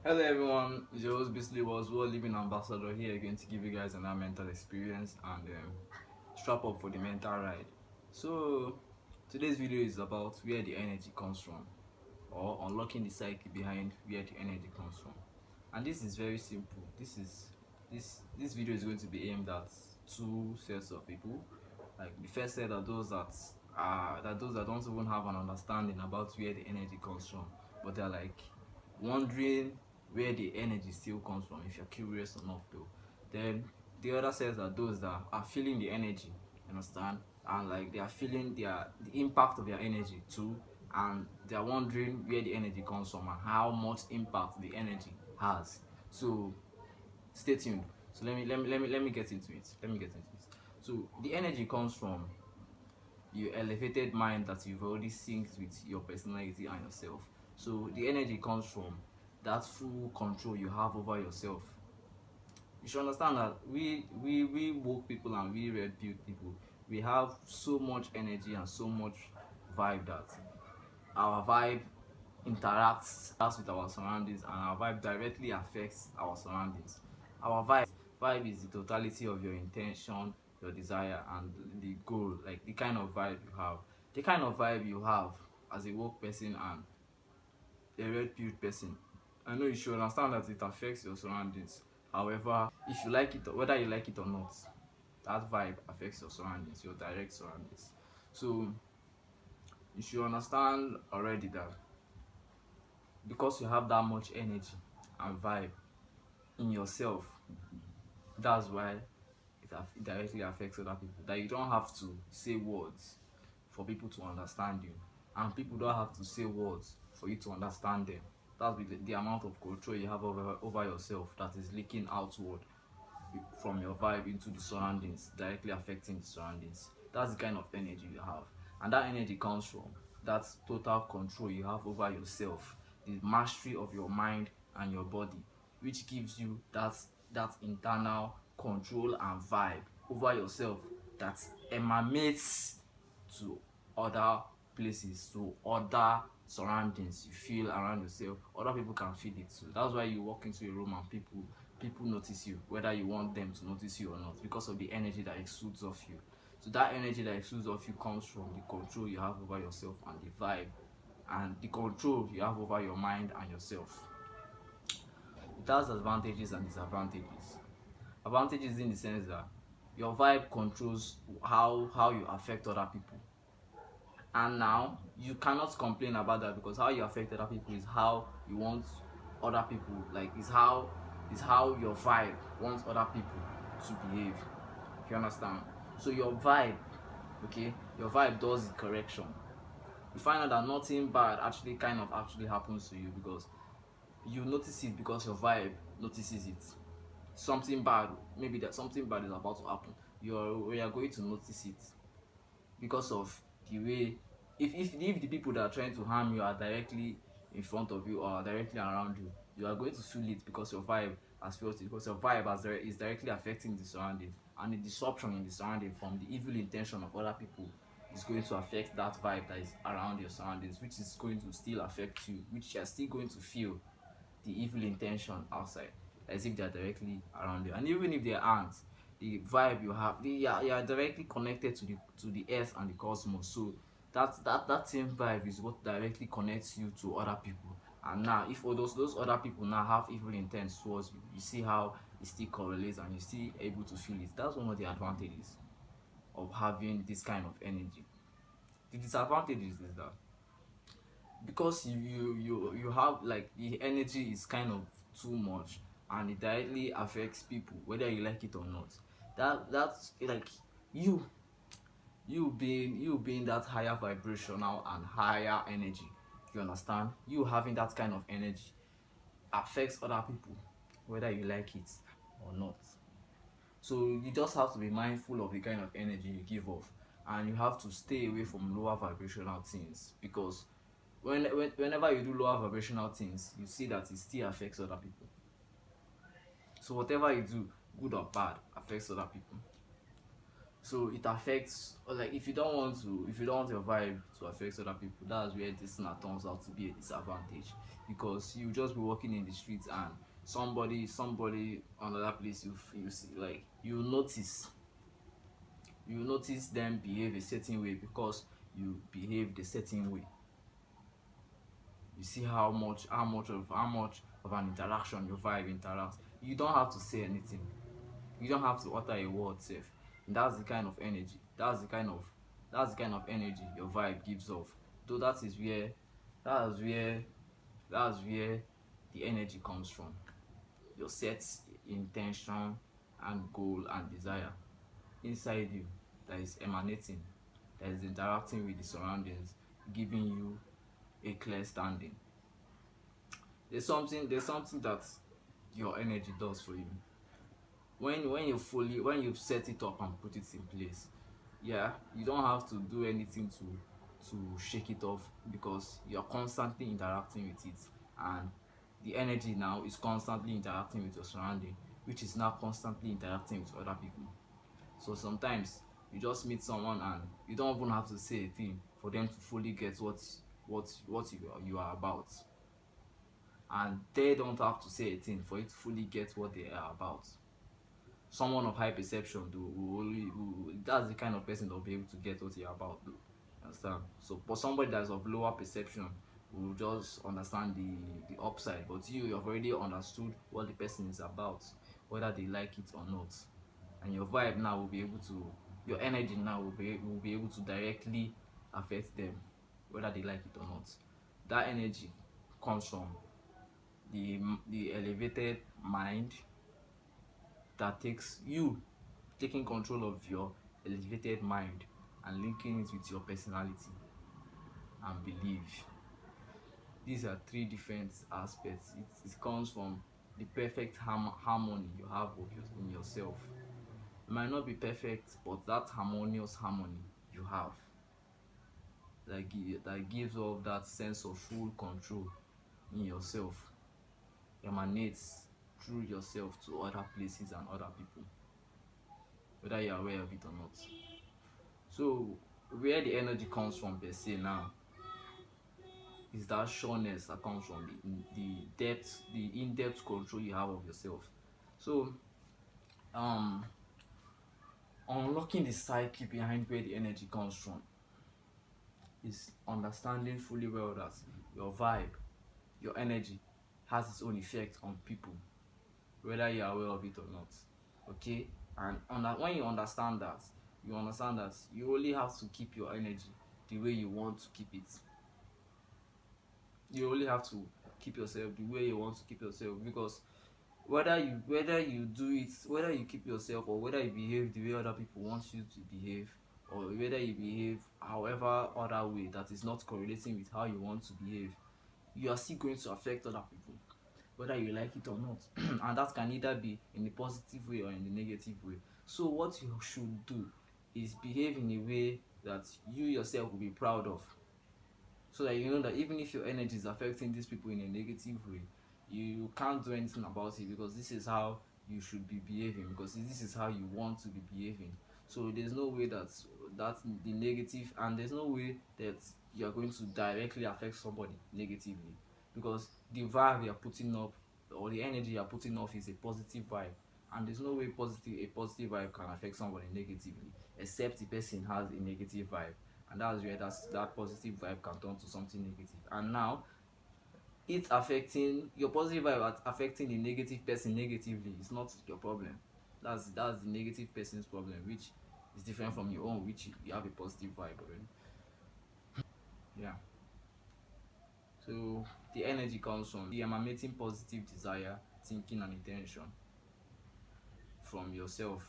Hello everyone, it's your host basically was World Living Ambassador here going to give you guys another mental experience and strap up for the mental ride. So today's video is about where the energy comes from, or unlocking the psyche behind where the energy comes from. And this is very simple. This video is going to be aimed at two sets of people. Like the first set are those that don't even have an understanding about where the energy comes from, but they're like wondering where the energy still comes from, if you're curious enough though. Then the other sets are those that are feeling the energy, understand, and like they are feeling the impact of their energy too, and they are wondering where the energy comes from and how much impact the energy has. So stay tuned. So let me get into it. So the energy comes from your elevated mind that you've already synced with your personality and yourself. So the energy comes from that full control you have over yourself. You should understand that we woke people and we red pill people, we have so much energy and so much vibe that our vibe interacts with our surroundings, and our vibe directly affects our surroundings. Our vibe is the totality of your intention, your desire, and the goal, like the kind of vibe you have. The kind of vibe you have as a woke person and a red pilled person, I know you should understand that it affects your surroundings. However, if you like it, whether you like it or not, that vibe affects your surroundings, your direct surroundings. So you should understand already that because you have that much energy and vibe in yourself, that's why it directly affects other people. That you don't have to say words for people to understand you, and people don't have to say words for you to understand them. That's the amount of control you have over yourself that is leaking outward from your vibe into the surroundings, directly affecting the surroundings. That's the kind of energy you have, and that energy comes from that total control you have over yourself, the mastery of your mind and your body, which gives you that internal control and vibe over yourself that emanates to other places, to other surroundings you feel around yourself. Other people can feel it too. That's why you walk into a room and people notice you, whether you want them to notice you or not, because of the energy that exudes off you. So that energy that exudes off you comes from the control you have over yourself and the vibe and the control you have over your mind and yourself. It has advantages and disadvantages. Advantages in the sense that your vibe controls how you affect other people, and now you cannot complain about that, because how you affect other people is how you want other people, like is how your vibe wants other people to behave, if you understand. So your vibe, okay, your vibe does the correction. You find out that nothing bad actually happens to you because you notice it, because your vibe notices it. Something bad, maybe that something bad is about to happen, you're going to notice it because of the way, if the people that are trying to harm you are directly in front of you or are directly around you, you are going to feel it because your vibe has felt it, because your vibe is directly affecting the surrounding, and the disruption in the surrounding from the evil intention of other people is going to affect that vibe that is around your surroundings, which is going to still affect you, which you are still going to feel the evil intention outside, as if they are directly around you. And even if they aren't, the vibe you have, you are directly connected to the earth and the cosmos. So that same vibe is what directly connects you to other people. And now, if all those other people now have evil intent towards you, you see how it still correlates and you're still able to feel it. That's one of the advantages of having this kind of energy. The disadvantages is that because you have, like, the energy is kind of too much and it directly affects people whether you like it or not. That's like you you being that higher vibrational and higher energy, you understand, you having that kind of energy affects other people whether you like it or not. So you just have to be mindful of the kind of energy you give off, and you have to stay away from lower vibrational things, because whenever you do lower vibrational things, you see that it still affects other people. So whatever you do, good or bad, affects other people. So it affects, or like if you don't want to, if you don't want your vibe to affect other people, that's where this thing turns out to be a disadvantage, because you just be walking in the streets and somebody another place, you see, like you notice them behave a certain way because you behave a certain way. You see how much of an interaction your vibe interacts. You don't have to say anything, you don't have to utter a word safe. That's the kind of energy, that's the kind of energy your vibe gives off. Though that's where that's where the energy comes from. Your set intention and goal and desire inside you, that is emanating, that is interacting with the surroundings, giving you a clear standing. There's something that your energy does for you when you've set it up and put it in place. Yeah, you don't have to do anything to shake it off, because you're constantly interacting with it, and the energy now is constantly interacting with your surrounding, which is now constantly interacting with other people. So sometimes you just meet someone and you don't even have to say a thing for them to fully get what you are about, and they don't have to say a thing for you to fully get what they are about. Someone of high perception though that's the kind of person that will be able to get what you're about though. Understand? So but somebody that's of lower perception will just understand the upside, but you've already understood what the person is about, whether they like it or not. And your vibe now will be able to your energy now will be able to directly affect them, whether they like it or not. That energy comes from the elevated mind, that takes you taking control of your elevated mind and linking it with your personality and belief. These are three different aspects. It comes from the perfect harmony you have in yourself. It might not be perfect, but that harmonious harmony you have, that gives off that sense of full control in yourself, emanates through yourself to other places and other people, whether you're aware of it or not. So where the energy comes from per se now is that sureness that comes from the in-depth control you have of yourself. So um unlocking the psyche behind where the energy comes from is understanding fully well that your vibe, your energy has its own effect on people, whether you're aware of it or not. Okay? And when you understand that, you only have to keep your energy the way you want to keep it. You only have to keep yourself the way you want to keep yourself, because whether you do it, whether you keep yourself, or whether you behave the way other people want you to behave, or whether you behave however other way that is not correlating with how you want to behave, you are still going to affect other people, whether you like it or not. And that can either be in a positive way or in the negative way. So what you should do is behave in a way that you yourself will be proud of, so that you know that even if your energy is affecting these people in a negative way, you can't do anything about it, because this is how you should be behaving, because this is how you want to be behaving. So there's no way that the negative, and there's no way that you're going to directly affect somebody negatively, because the vibe you're putting up, or the energy you're putting off, is a positive vibe. And there's no way a positive vibe can affect somebody negatively, except the person has a negative vibe, and that's where that positive vibe can turn to something negative. And now it's affecting your positive vibe affecting the negative person negatively. It's not your problem. That's the negative person's problem, which is different from your own, which you have a positive vibe already. Yeah. So the energy comes from the emanating positive desire, thinking, and intention from yourself,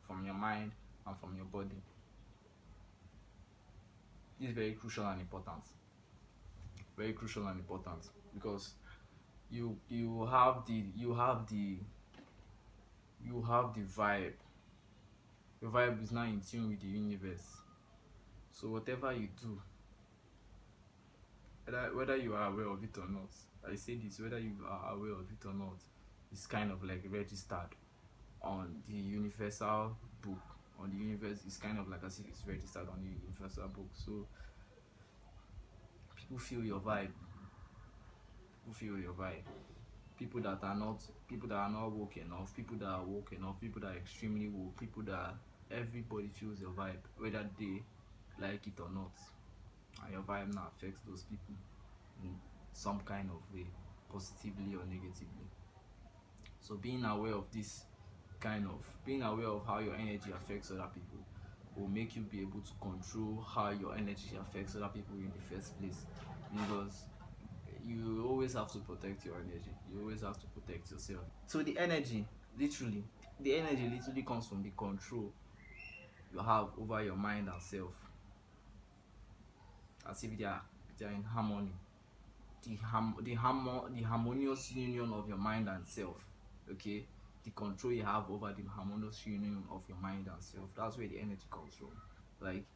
from your mind, and from your body. This is very crucial and important. Very crucial and important, because you have the vibe. Your vibe is now in tune with the universe. So whatever you do, whether you are aware of it or not, I say this, whether you are aware of it or not, is kind of like registered on the universal book on the universe. It's kind of like as if it's registered on the universal book. So people feel your vibe. People feel your vibe. People that are not woke enough, people that are woke enough, people that are extremely woke, people that everybody feels your vibe, whether they like it or not. And your vibe now affects those people in some kind of way, positively or negatively. So being aware of how your energy affects other people will make you be able to control how your energy affects other people in the first place. Because you always have to protect your energy. You always have to protect yourself. So literally, the energy literally comes from the control you have over your mind and self. As if they are in harmony. The harmonious union of your mind and self. Okay, the control you have over the harmonious union of your mind and self. That's where the energy comes from. Like,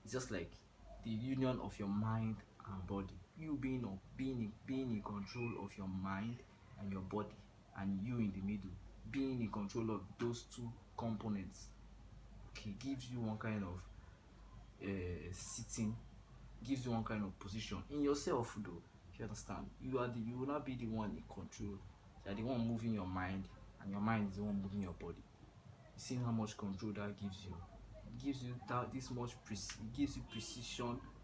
it's just like the union of your mind and body. You being in control of your mind and your body, and you in the middle, being in control of those two components. Okay, gives you one kind of sitting, gives you one kind of position in yourself. Though, if you understand, you will not be the one in control. You are the one moving your mind, and your mind is the one moving your body. You see how much control that gives you. It gives you it gives you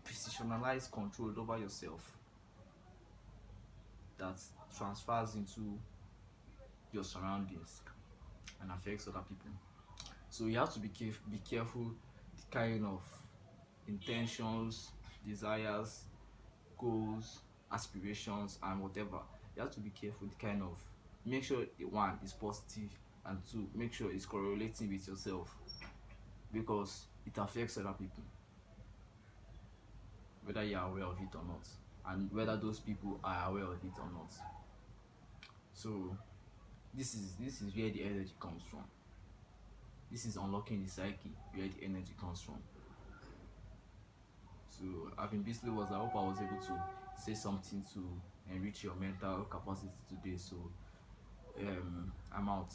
precisionalized control over yourself that transfers into your surroundings and affects other people. So you have to be careful the kind of intentions, desires, goals, aspirations, and whatever. You have to be careful the kind of, make sure the one is positive, and two, make sure it's correlating with yourself, because it affects other people, whether you are aware of it or not, and whether those people are aware of it or not. So this is where the energy comes from. This is unlocking the psyche, where the energy comes from. So I've been basically I hope I was able to say something to enrich your mental capacity today. So I'm out.